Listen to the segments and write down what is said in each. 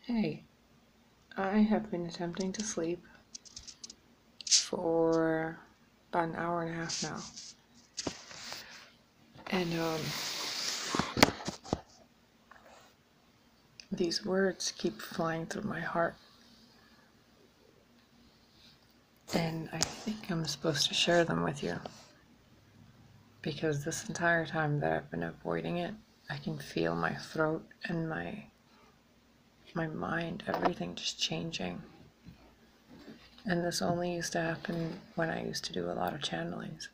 Hey, I have been attempting to sleep for about an hour and a half now. And these words keep flying through my heart. And I think I'm supposed to share them with you. Because this entire time that I've been avoiding it, I can feel my throat and my mind, everything just changing. And this only used to happen when I used to do a lot of channelings.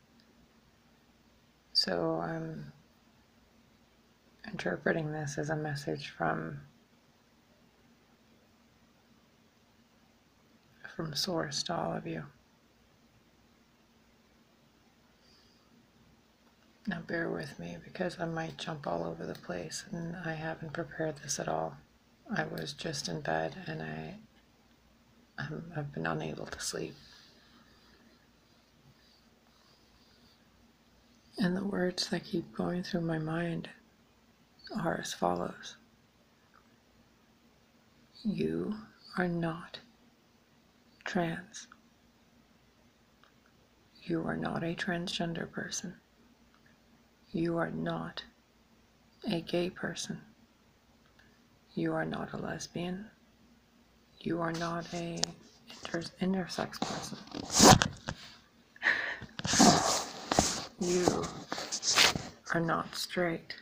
So I'm interpreting this as a message from Source to all of you. Now bear with me because I might jump all over the place and I haven't prepared this at all. I was just in bed and I've been unable to sleep. And the words that keep going through my mind are as follows. You are not trans. You are not a transgender person. You are not a gay person. You are not a lesbian. You are not a intersex person. You are not straight.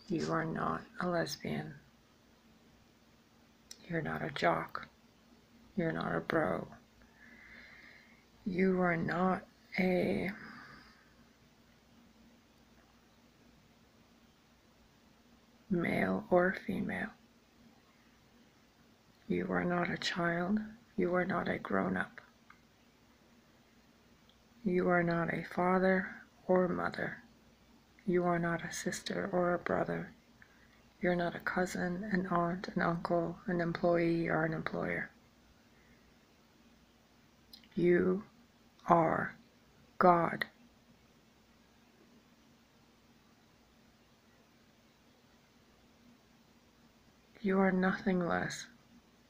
You are not a lesbian. You're not a jock. You're not a bro. You are not a male or female. You are not a child. You are not a grown-up. You are not a father or mother. You are not a sister or a brother. You're not a cousin, an aunt, an uncle, an employee, or an employer. You are God. You are nothing less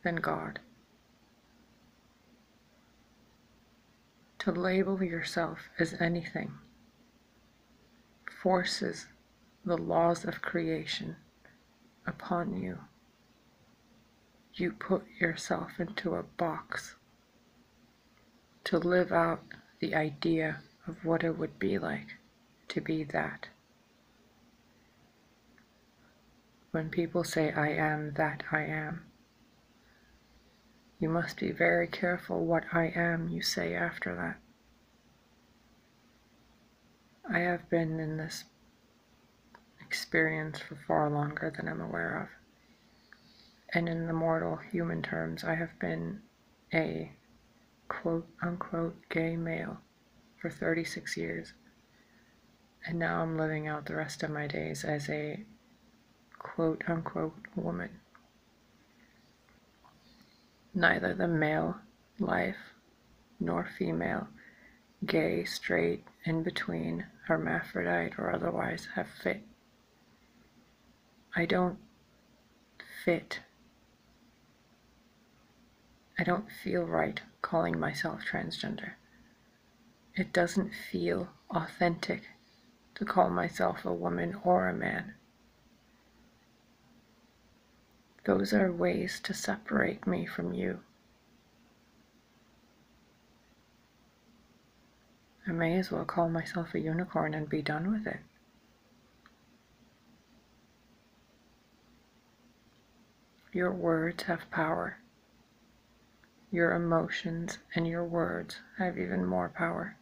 than God. To label yourself as anything forces the laws of creation upon you. You put yourself into a box to live out the idea of what it would be like to be that. When people say, I am that I am, you must be very careful what I am you say after that. I have been in this experience for far longer than I'm aware of. And in the mortal human terms, I have been a quote-unquote gay male for 36 years. And now I'm living out the rest of my days as a quote-unquote woman. Neither the male life nor female, gay, straight, in between, hermaphrodite, or otherwise have fit. I don't fit. I don't feel right calling myself transgender. It doesn't feel authentic to call myself a woman or a man. Those are ways to separate me from you. I may as well call myself a unicorn and be done with it. Your words have power. Your emotions and your words have even more power.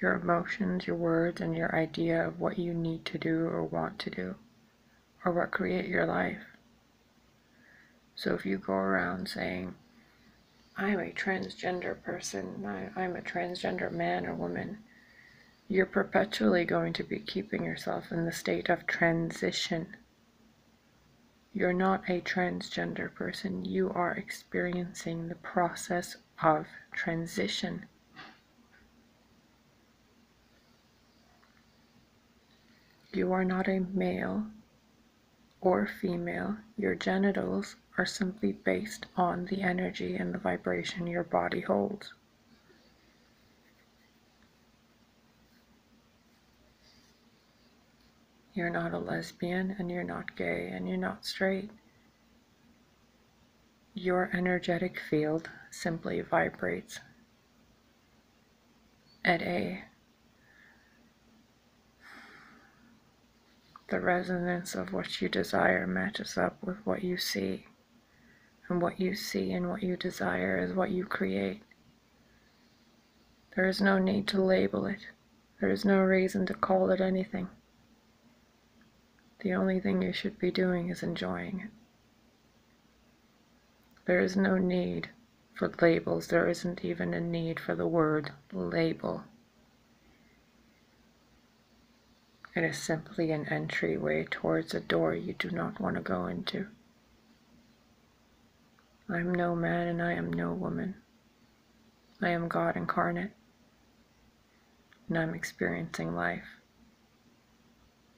Your emotions, your words, and your idea of what you need to do or want to do are what create your life. So if you go around saying, I'm a transgender person, I'm a transgender man or woman, you're perpetually going to be keeping yourself in the state of transition. You're not a transgender person, you are experiencing the process of transition. You are not a male or female, your genitals are simply based on the energy and the vibration your body holds. You're not a lesbian, and you're not gay, and you're not straight. Your energetic field simply vibrates at the resonance of what you desire matches up with what you see, and what you see and what you desire is what you create. There is no need to label it. There is no reason to call it anything. The only thing you should be doing is enjoying it. There is no need for labels. There isn't even a need for the word label. It is simply an entryway towards a door you do not want to go into. I am no man and I am no woman. I am God incarnate, and I'm experiencing life.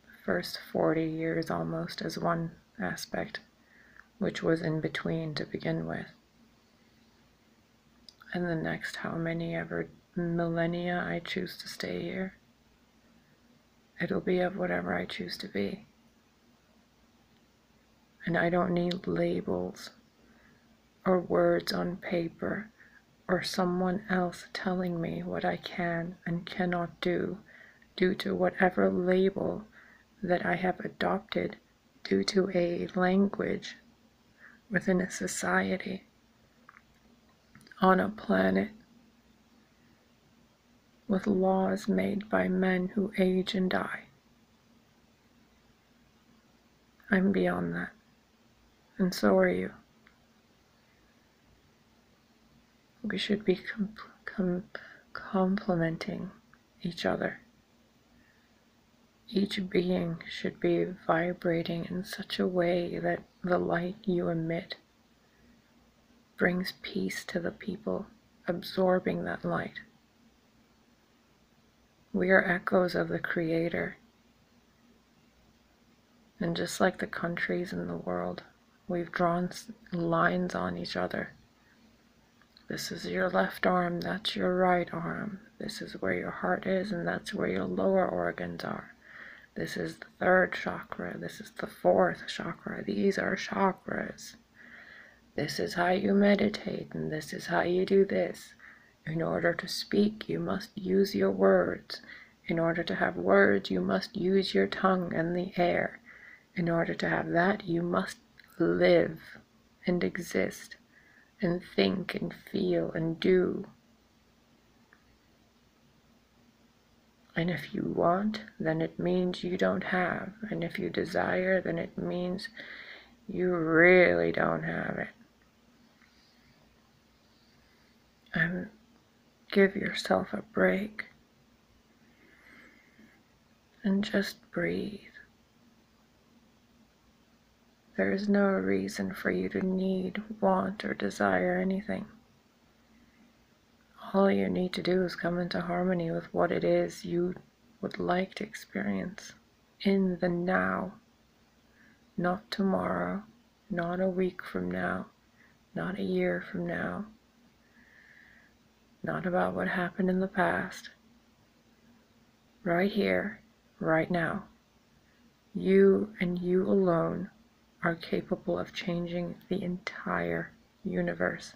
The first 40 years almost as one aspect, which was in between to begin with. And the next how many ever millennia I choose to stay here, it'll be of whatever I choose to be. And I don't need labels or words on paper or someone else telling me what I can and cannot do due to whatever label that I have adopted due to a language within a society on a planet with laws made by men who age and die. I'm beyond that, and so are you. We should be complementing each other. Each being should be vibrating in such a way that the light you emit brings peace to the people absorbing that light. We are echoes of the Creator. And just like the countries in the world, we've drawn lines on each other. This is your left arm, that's your right arm. This is where your heart is, and that's where your lower organs are. This is the third chakra. This is the fourth chakra. These are chakras. This is how you meditate, and this is how you do this. In order to speak, you must use your words. In order to have words, you must use your tongue and the air. In order to have that, you must live and exist and think and feel and do. And if you want, then it means you don't have. And if you desire, then it means you really don't have it. And give yourself a break. And just breathe. There is no reason for you to need, want, or desire anything. All you need to do is come into harmony with what it is you would like to experience in the now. Not tomorrow, not a week from now, not a year from now, not about what happened in the past. Right here, right now. You and you alone are capable of changing the entire universe.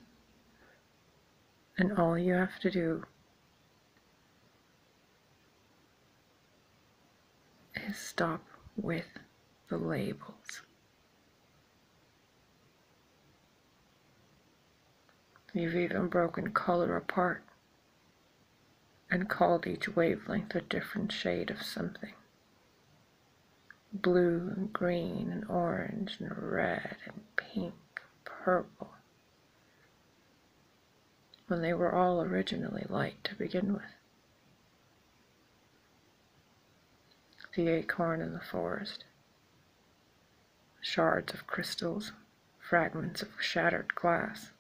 And all you have to do is stop with the labels. You've even broken color apart and called each wavelength a different shade of something. Blue and green and orange and red and pink and purple, when they were all originally light to begin with. The acorn in the forest, shards of crystals, fragments of shattered glass,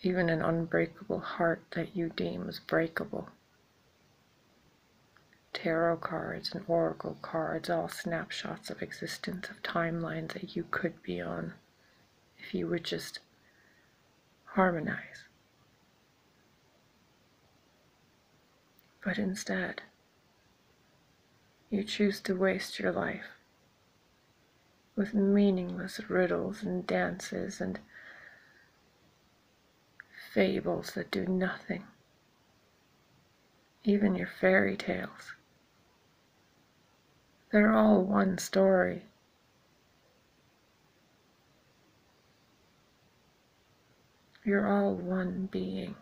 even an unbreakable heart that you deem as breakable. tarot cards and oracle cards, all snapshots of existence, of timelines that you could be on if you would just harmonize. But instead, you choose to waste your life with meaningless riddles and dances and fables that do nothing. Even your fairy tales. They're all one story. You're all one being.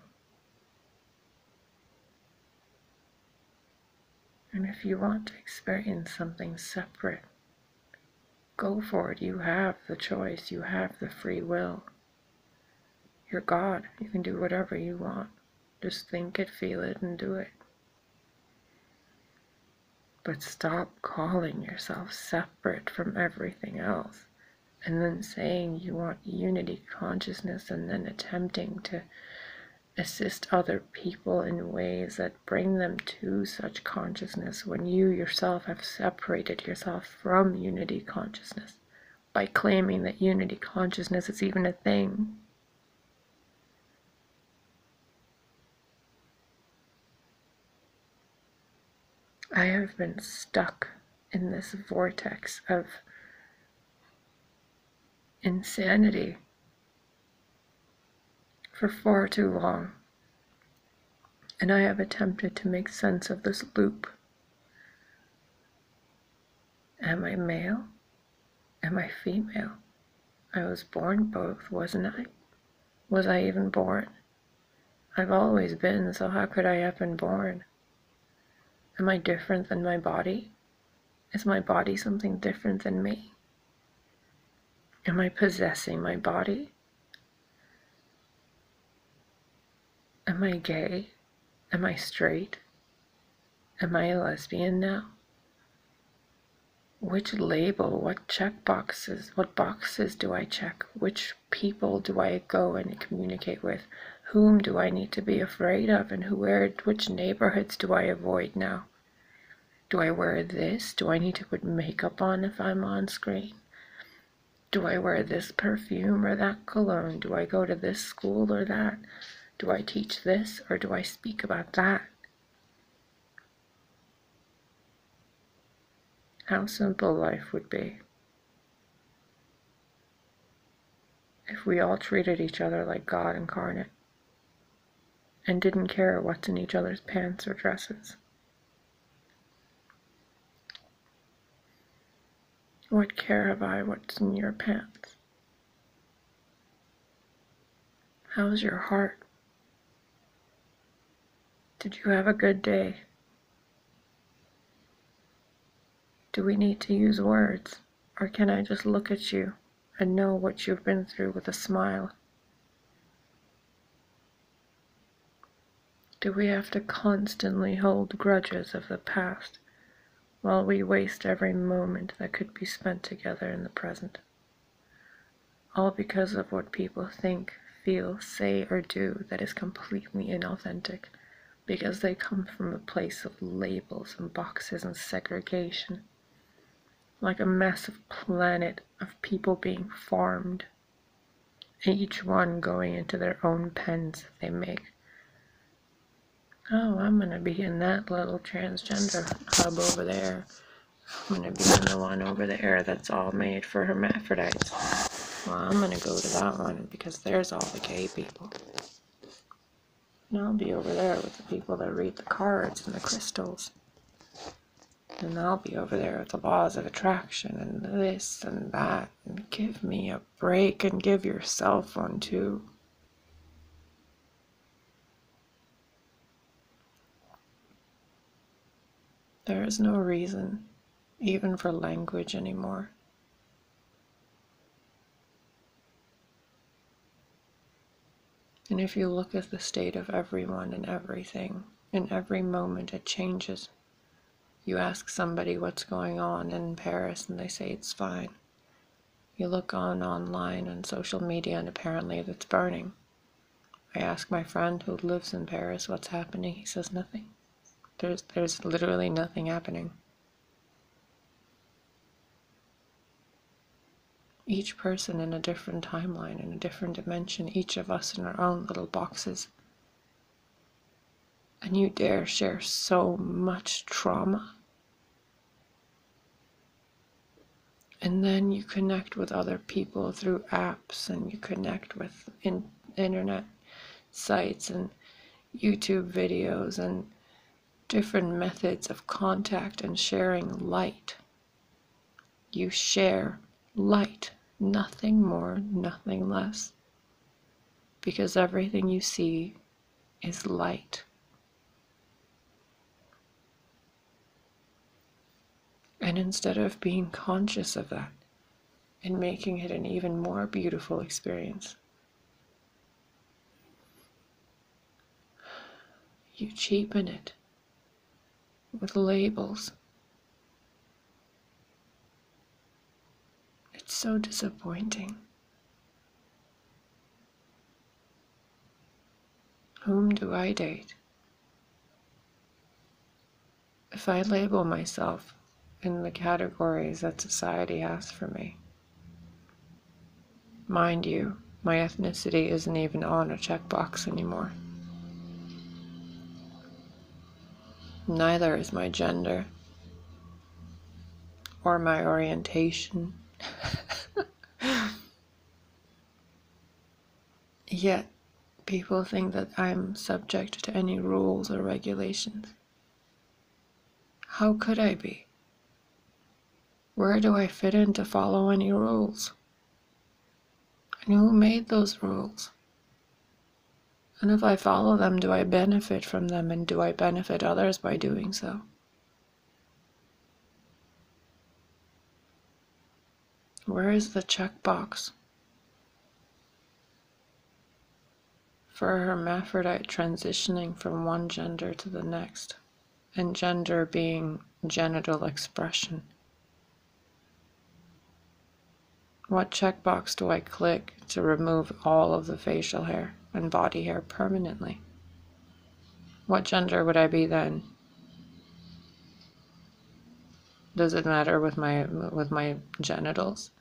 And if you want to experience something separate, go for it. You have the choice. You have the free will. You're God. You can do whatever you want. Just think it, feel it, and do it. But stop calling yourself separate from everything else, and then saying you want unity consciousness, and then attempting to assist other people in ways that bring them to such consciousness when you yourself have separated yourself from unity consciousness by claiming that unity consciousness is even a thing. I have been stuck in this vortex of insanity for far too long, and I have attempted to make sense of this loop. Am I male? Am I female? I was born both, wasn't I? Was I even born? I've always been, so how could I have been born? Am I different than my body? Is my body something different than me? Am I possessing my body? Am I gay? Am I straight? Am I a lesbian now? Which label, what boxes do I check? Which people do I go and communicate with? Whom do I need to be afraid of, and which neighborhoods do I avoid now? Do I wear this? Do I need to put makeup on if I'm on screen? Do I wear this perfume or that cologne? Do I go to this school or that? Do I teach this or do I speak about that? How simple life would be if we all treated each other like God incarnate and didn't care what's in each other's pants or dresses. What care have I what's in your pants? How's your heart? Did you have a good day? Do we need to use words, or can I just look at you and know what you've been through with a smile? Do we have to constantly hold grudges of the past while we waste every moment that could be spent together in the present? All because of what people think, feel, say, or do that is completely inauthentic, because they come from a place of labels and boxes and segregation, like a massive planet of people being farmed, each one going into their own pens that they make. Oh, I'm gonna be in that little transgender hub over there. I'm gonna be in the one over there that's all made for hermaphrodites. Well, I'm gonna go to that one because there's all the gay people. And I'll be over there with the people that read the cards and the crystals. And I'll be over there with the laws of attraction and this and that. And give me a break, and give yourself one too. There is no reason, even for language anymore. And if you look at the state of everyone and everything, in every moment it changes. You ask somebody what's going on in Paris and they say it's fine. You look online on social media and apparently it's burning. I ask my friend who lives in Paris what's happening. He says nothing. There's literally nothing happening. Each person in a different timeline, in a different dimension, each of us in our own little boxes. And you dare share so much trauma. And then you connect with other people through apps, and you connect with internet sites and YouTube videos and different methods of contact and sharing light. You share light, nothing more, nothing less, because everything you see is light. And instead of being conscious of that and making it an even more beautiful experience, you cheapen it with labels. It's so disappointing. Whom do I date? If I label myself in the categories that society has for me, mind you, my ethnicity isn't even on a checkbox anymore. Neither is my gender or my orientation. Yet, people think that I'm subject to any rules or regulations. How could I be? Where do I fit in to follow any rules? And who made those rules? And if I follow them, do I benefit from them, and do I benefit others by doing so? Where is the checkbox for a hermaphrodite transitioning from one gender to the next, and gender being genital expression? What checkbox do I click to remove all of the facial hair and body hair permanently? What gender would I be then? Does it matter with my genitals?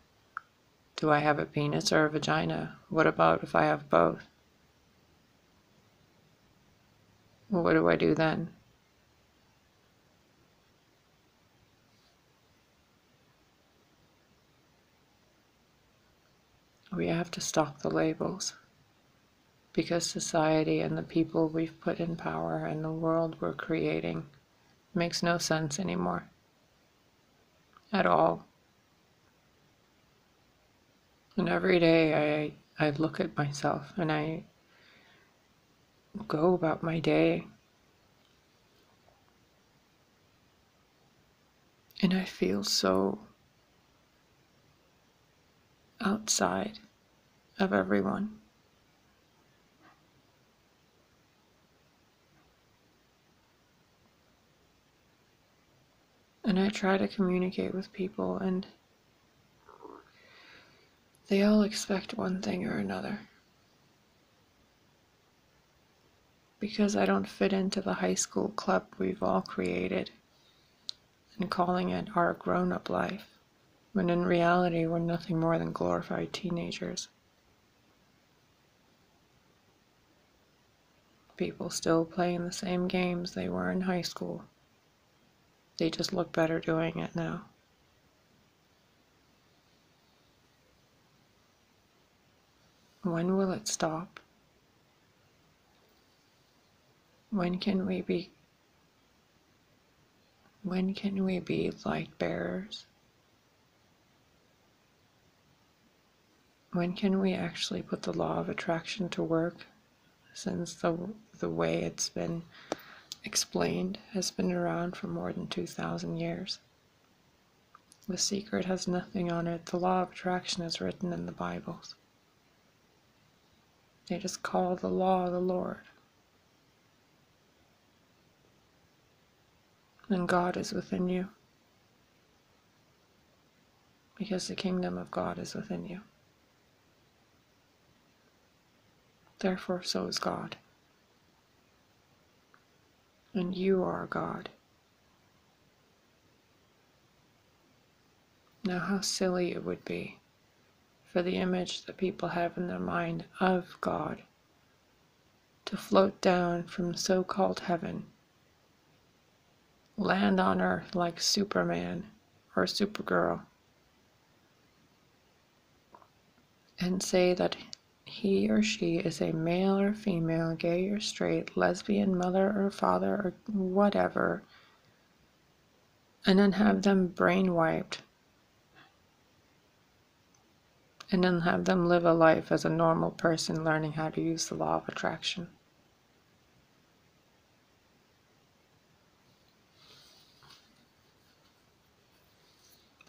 Do I have a penis or a vagina? What about if I have both? What do I do then? We have to stop the labels, because society and the people we've put in power and the world we're creating makes no sense anymore. At all. And every day I look at myself and I go about my day and I feel so outside of everyone. And I try to communicate with people, and they all expect one thing or another. Because I don't fit into the high school club we've all created and calling it our grown-up life, when in reality we're nothing more than glorified teenagers. People still playing the same games they were in high school. They just look better doing it now. When will it stop? When can we be light bearers? When can we actually put the law of attraction to work, since the way it's been explained has been around for more than 2,000 years? The secret has nothing on it. The law of attraction is written in the Bibles. They just call the law the Lord. And God is within you, because the kingdom of God is within you. Therefore, so is God. and you are God. Now, how silly it would be for the image that people have in their mind of God to float down from so-called heaven, land on earth like Superman or Supergirl, and say that he or she is a male or female, gay or straight, lesbian, mother or father or whatever, and then have them brain wiped, and then have them live a life as a normal person learning how to use the law of attraction.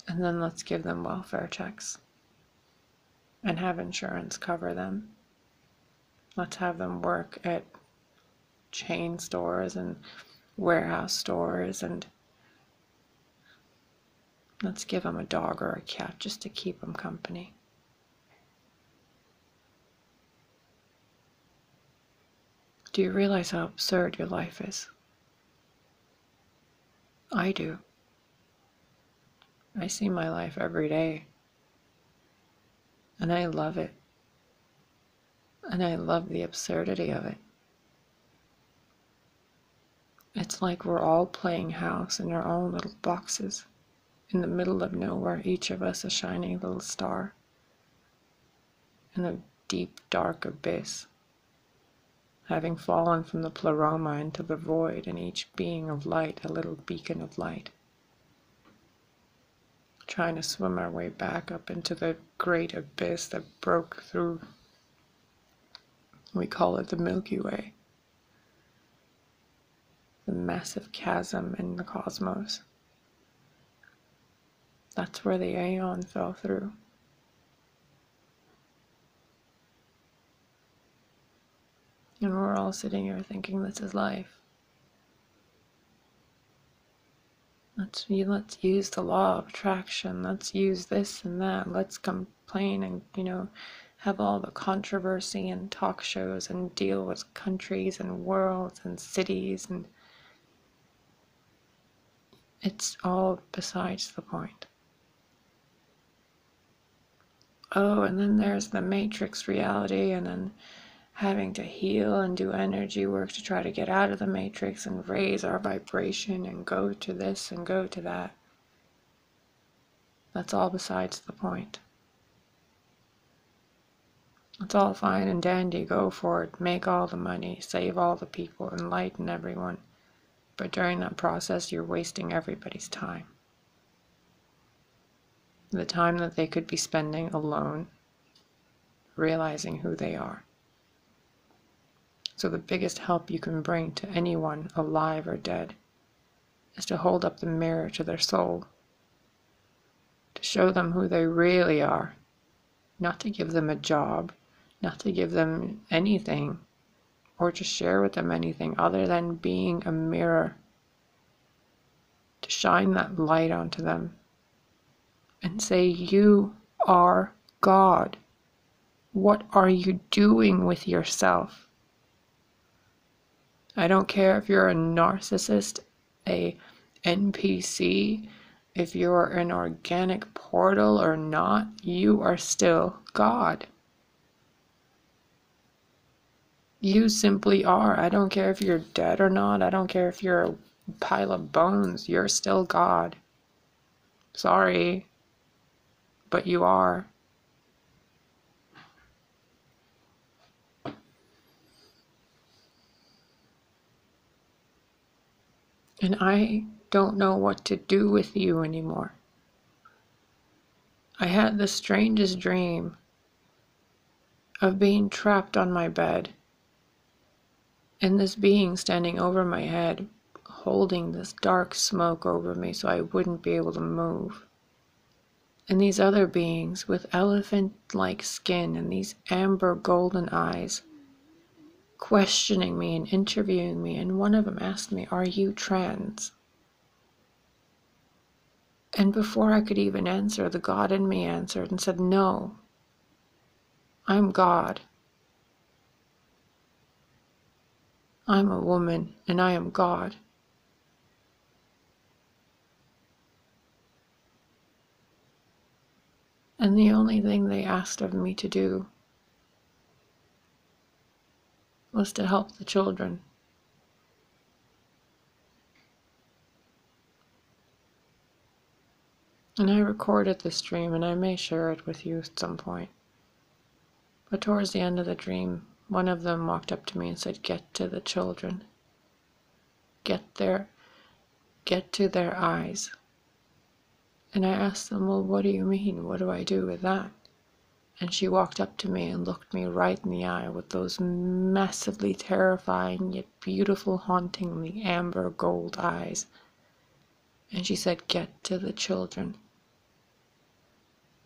And then let's give them welfare checks and have insurance cover them. Let's have them work at chain stores and warehouse stores, and let's give them a dog or a cat just to keep them company. Do you realize how absurd your life is? I do. I see my life every day, and I love it. And I love the absurdity of it. It's like we're all playing house in our own little boxes, in the middle of nowhere, each of us a shining little star, in a deep, dark abyss, having fallen from the pleroma into the void, and each being of light, a little beacon of light, trying to swim our way back up into the great abyss that broke through. We call it the Milky Way, the massive chasm in the cosmos. That's where the aeon fell through. And we're all sitting here thinking this is life. Let's use the law of attraction. Let's use this and that. Let's complain and, have all the controversy and talk shows and deal with countries and worlds and cities, and it's all besides the point. Oh, and then there's the matrix reality, and then having to heal and do energy work to try to get out of the matrix and raise our vibration and go to this and go to that. That's all besides the point. It's all fine and dandy, go for it, make all the money, save all the people, enlighten everyone. But during that process, you're wasting everybody's time. The time that they could be spending alone, realizing who they are. So the biggest help you can bring to anyone, alive or dead, is to hold up the mirror to their soul, to show them who they really are, not to give them a job, not to give them anything, or to share with them anything other than being a mirror, to shine that light onto them and say, you are God. What are you doing with yourself? I don't care if you're a narcissist, a NPC, if you're an organic portal or not, you are still God. You simply are. I don't care if you're dead or not. I don't care if you're a pile of bones. You're still God. Sorry, but you are. And I don't know what to do with you anymore. I had the strangest dream of being trapped on my bed, and this being standing over my head, holding this dark smoke over me so I wouldn't be able to move. And these other beings with elephant-like skin and these amber golden eyes, questioning me and interviewing me, and one of them asked me, "Are you trans?" And before I could even answer, the God in me answered and said, "No, I'm God. I'm a woman and I am God. And the only thing they asked of me to do was to help the children. And I recorded the stream, and I may share it with you at some point. But towards the end of the dream, one of them walked up to me and said, "Get to the children. Get to their eyes." And I asked them, "Well, what do you mean? What do I do with that?" And she walked up to me and looked me right in the eye with those massively terrifying yet beautiful, hauntingly amber gold eyes. And she said, "Get to the children."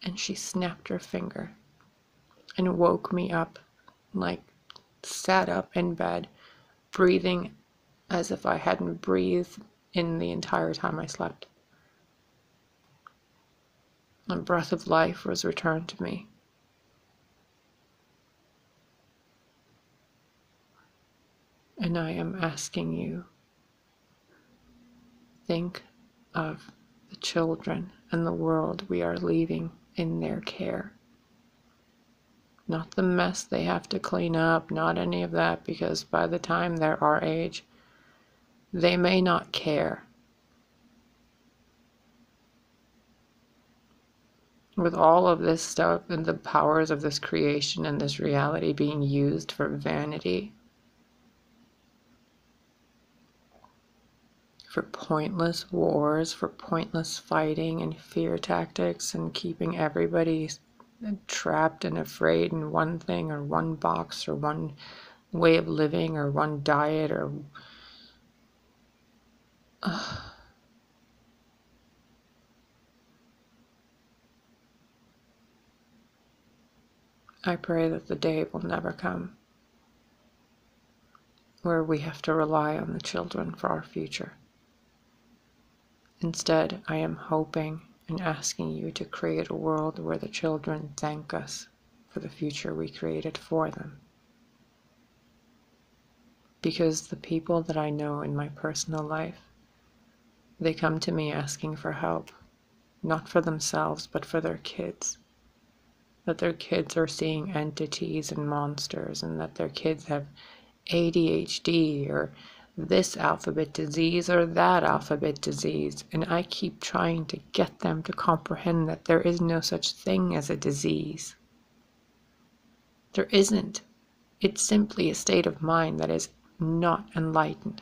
And she snapped her finger and woke me up, like sat up in bed, breathing as if I hadn't breathed in the entire time I slept. The breath of life was returned to me. And I am asking you, think of the children and the world we are leaving in their care. Not the mess they have to clean up, not any of that, because by the time they're our age, they may not care. With all of this stuff and the powers of this creation and this reality being used for vanity, for pointless wars, for pointless fighting and fear tactics, and keeping everybody trapped and afraid in one thing or one box or one way of living or one diet or I pray that the day will never come where we have to rely on the children for our future. Instead, I am hoping and asking you to create a world where the children thank us for the future we created for them. Because the people that I know in my personal life, they come to me asking for help, not for themselves, but for their kids. That their kids are seeing entities and monsters, and that their kids have ADHD or this alphabet disease or that alphabet disease. And I keep trying to get them to comprehend that there is no such thing as a disease. There isn't. It's simply a state of mind that is not enlightened.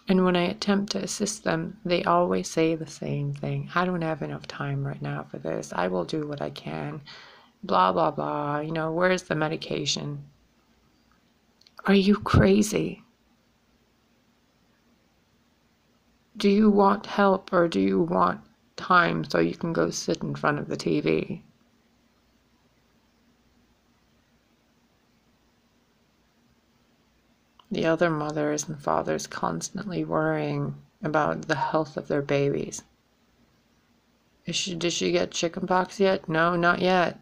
And when I attempt to assist them, they always say the same thing. "I don't have enough time right now for this. I will do what I can. Blah, blah, blah. Where's the medication?" Are you crazy? Do you want help or do you want time so you can go sit in front of the TV? The other mothers and fathers constantly worrying about the health of their babies. Did she get chickenpox yet? No, not yet.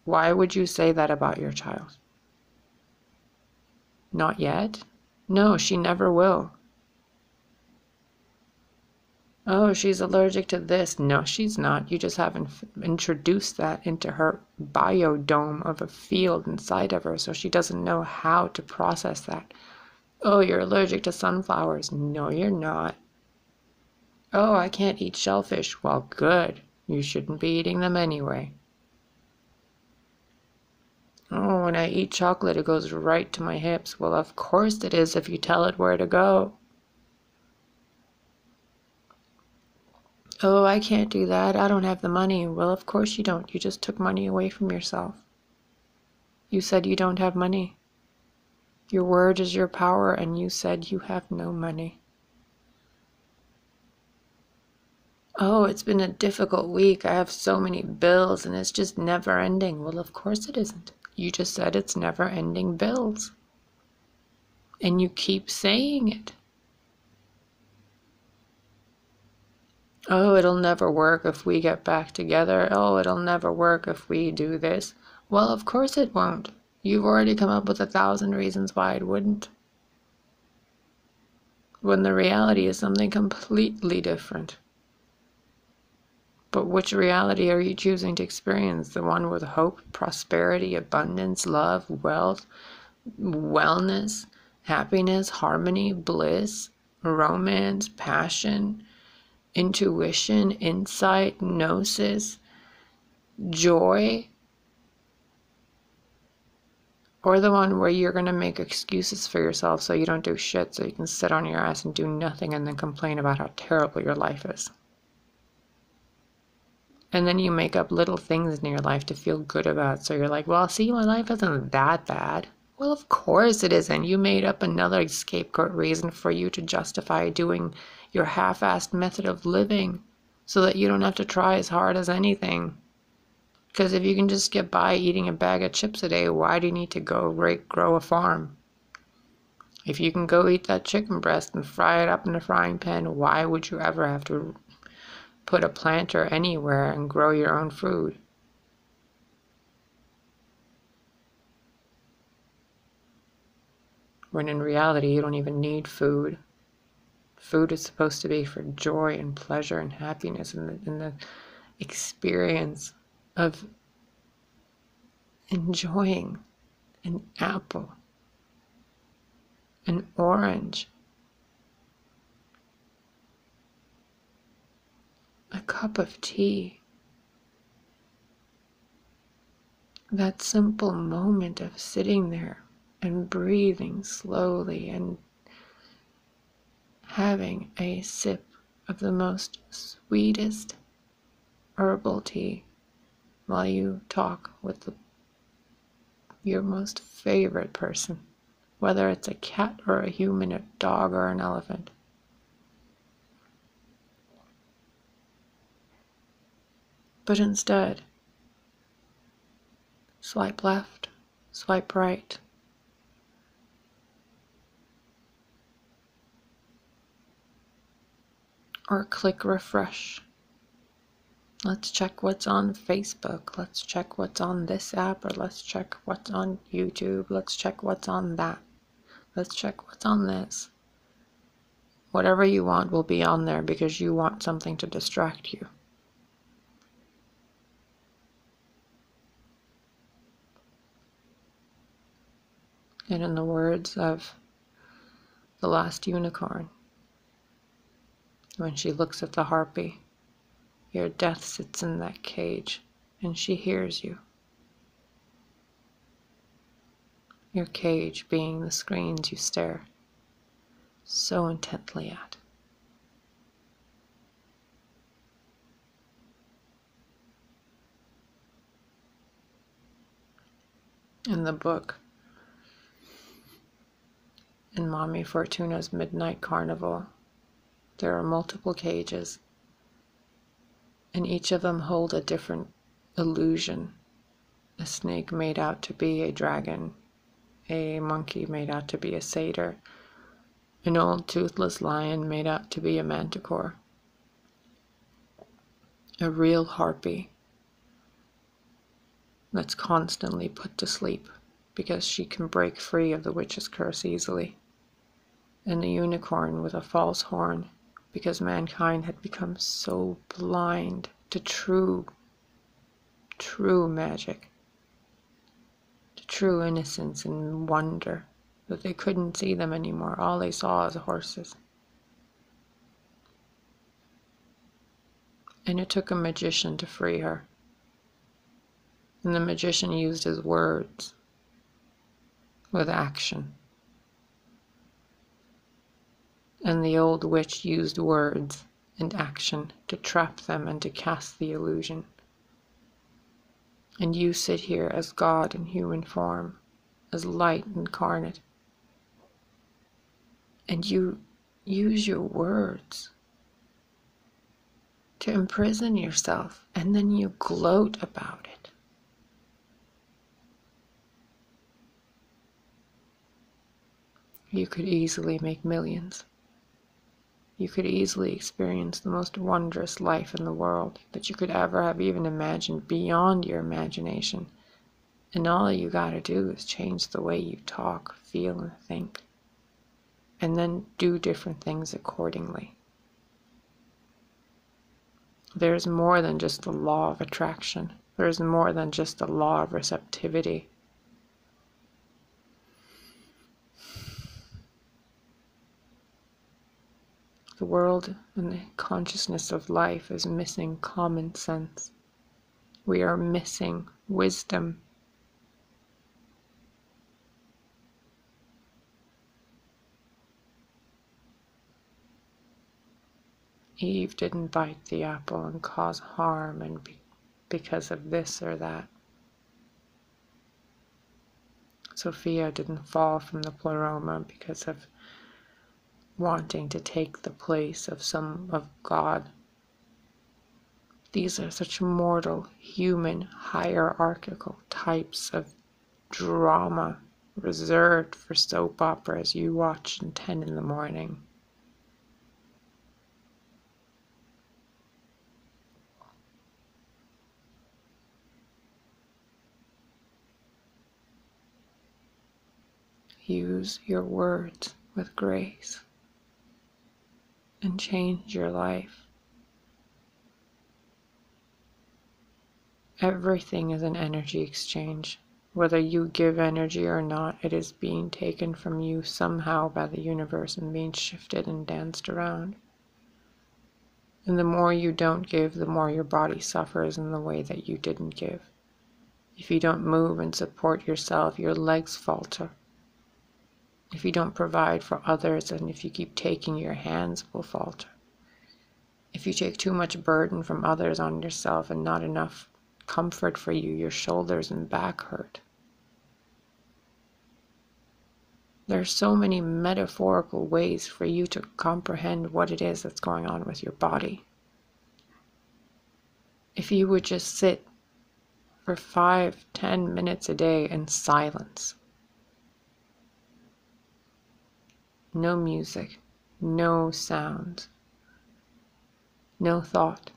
Why would you say that about your child? Not yet? No, she never will. Oh, she's allergic to this. No, she's not. You just haven't introduced that into her biodome of a field inside of her, so she doesn't know how to process that. Oh, you're allergic to sunflowers. No, you're not. Oh, I can't eat shellfish. Well, good. You shouldn't be eating them anyway. Oh, when I eat chocolate, it goes right to my hips. Well, of course it is if you tell it where to go. Oh, I can't do that. I don't have the money. Well, of course you don't. You just took money away from yourself. You said you don't have money. Your word is your power, and you said you have no money. Oh, it's been a difficult week. I have so many bills, and it's just never ending. Well, of course it isn't. You just said it's never ending bills. And you keep saying it. Oh, it'll never work if we get back together. Oh, it'll never work if we do this. Well, of course it won't. You've already come up with 1,000 reasons why it wouldn't. When the reality is something completely different. But which reality are you choosing to experience? The one with hope, prosperity, abundance, love, wealth, wellness, happiness, harmony, bliss, romance, passion, intuition, insight, gnosis, joy? Or the one where you're going to make excuses for yourself so you don't do shit, so you can sit on your ass and do nothing and then complain about how terrible your life is? And then you make up little things in your life to feel good about. So you're like, well, see, my life isn't that bad. Well, of course it isn't. You made up another scapegoat reason for you to justify doing your half-assed method of living so that you don't have to try as hard as anything. Because if you can just get by eating a bag of chips a day, why do you need to go grow a farm? If you can go eat that chicken breast and fry it up in a frying pan, why would you ever have to put a planter anywhere and grow your own food? When in reality, you don't even need food. Food is supposed to be for joy and pleasure and happiness and the experience of enjoying an apple, an orange, a cup of tea. That simple moment of sitting there and breathing slowly and having a sip of the most sweetest herbal tea while you talk with your most favorite person, whether it's a cat or a human, a dog or an elephant. But instead, swipe left, swipe right. Or click refresh. Let's check what's on Facebook. Let's check what's on this app, or let's check what's on YouTube. Let's check what's on that. Let's check what's on this. Whatever you want will be on there because you want something to distract you. And in the words of the last unicorn, when she looks at the harpy, your death sits in that cage, and she hears you. Your cage being the screens you stare so intently at. In the book, in Mommy Fortuna's Midnight Carnival, there are multiple cages, and each of them hold a different illusion. A snake made out to be a dragon, a monkey made out to be a satyr, an old toothless lion made out to be a manticore, a real harpy that's constantly put to sleep because she can break free of the witch's curse easily, and a unicorn with a false horn because mankind had become so blind to true magic, to true innocence and wonder, that they couldn't see them anymore. All they saw was horses. And it took a magician to free her. And the magician used his words with action. And the old witch used words and action to trap them and to cast the illusion. And you sit here as God in human form, as light incarnate. And you use your words to imprison yourself, and then you gloat about it. You could easily make millions. You could easily experience the most wondrous life in the world that you could ever have even imagined beyond your imagination. And all you gotta do is change the way you talk, feel, and think. And then do different things accordingly. There's more than just the law of attraction. There's more than just the law of receptivity. The world and the consciousness of life is missing common sense. We are missing wisdom. Eve didn't bite the apple and cause harm because of this or that. Sophia didn't fall from the pleroma because of wanting to take the place of God. These are such mortal, human, hierarchical types of drama reserved for soap operas you watch at 10 in the morning. Use your words with grace and change your life. Everything is an energy exchange. Whether you give energy or not, it is being taken from you somehow by the universe and being shifted and danced around. And the more you don't give, the more your body suffers in the way that you didn't give. If you don't move and support yourself, your legs falter. If you don't provide for others, and if you keep taking, your hands will falter. If you take too much burden from others on yourself and not enough comfort for you, your shoulders and back hurt. There are so many metaphorical ways for you to comprehend what it is that's going on with your body. If you would just sit for 5-10 minutes a day in silence. No music, no sound, no thought.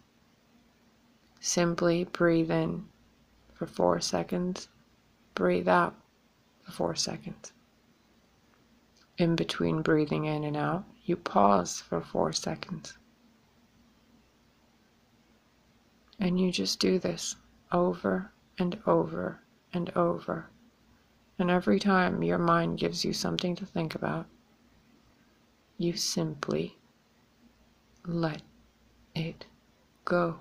Simply breathe in for 4 seconds, breathe out for 4 seconds. In between breathing in and out, you pause for 4 seconds. And you just do this over and over and over. And every time your mind gives you something to think about, you simply let it go.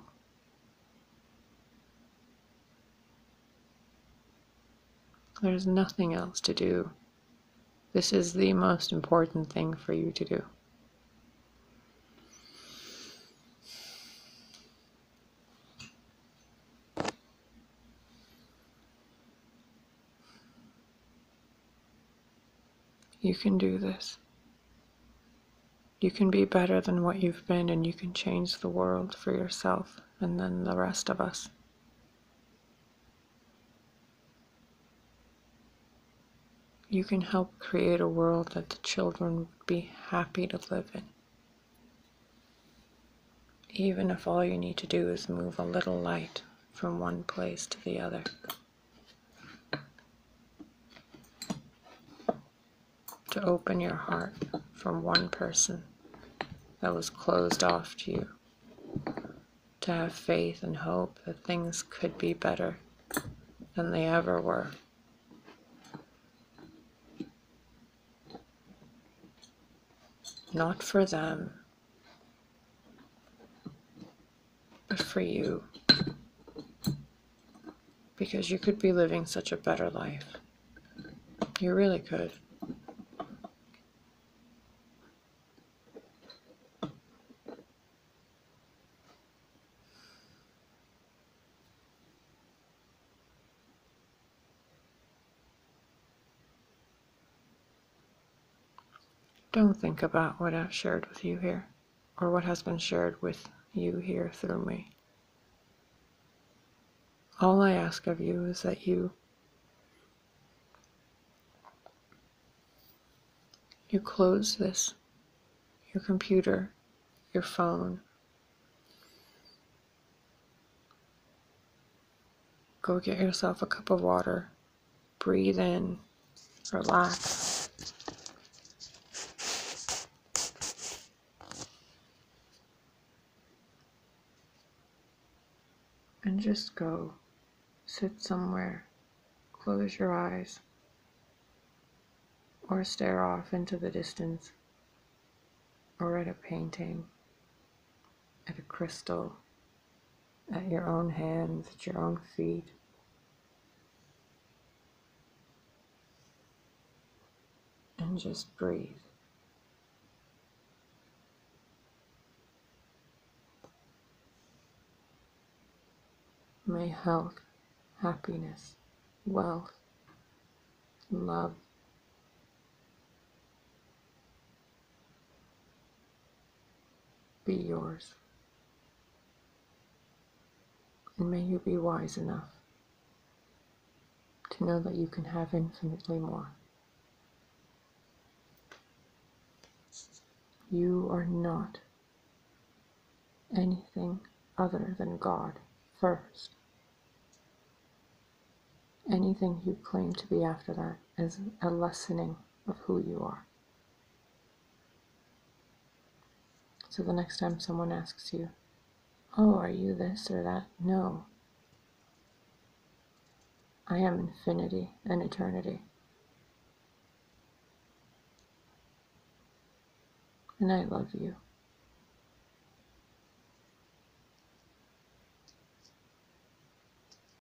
There's nothing else to do. This is the most important thing for you to do. You can do this. You can be better than what you've been, and you can change the world for yourself and then the rest of us. You can help create a world that the children would be happy to live in. Even if all you need to do is move a little light from one place to the other. To open your heart from one person that was closed off to you. To have faith and hope that things could be better than they ever were. Not for them, but for you. Because you could be living such a better life. You really could. Don't think about what I've shared with you here, or what has been shared with you here through me. All I ask of you is that you close this, your computer, your phone. Go get yourself a cup of water breathe in, relax. And just go, sit somewhere, close your eyes, or stare off into the distance, or at a painting, at a crystal, at your own hands, at your own feet. And just breathe. May health, happiness, wealth, love be yours. And may you be wise enough to know that you can have infinitely more. You are not anything other than God first. Anything you claim to be after that is a lessening of who you are. So the next time someone asks you, oh, are you this or that? No. I am infinity and eternity. And I love you.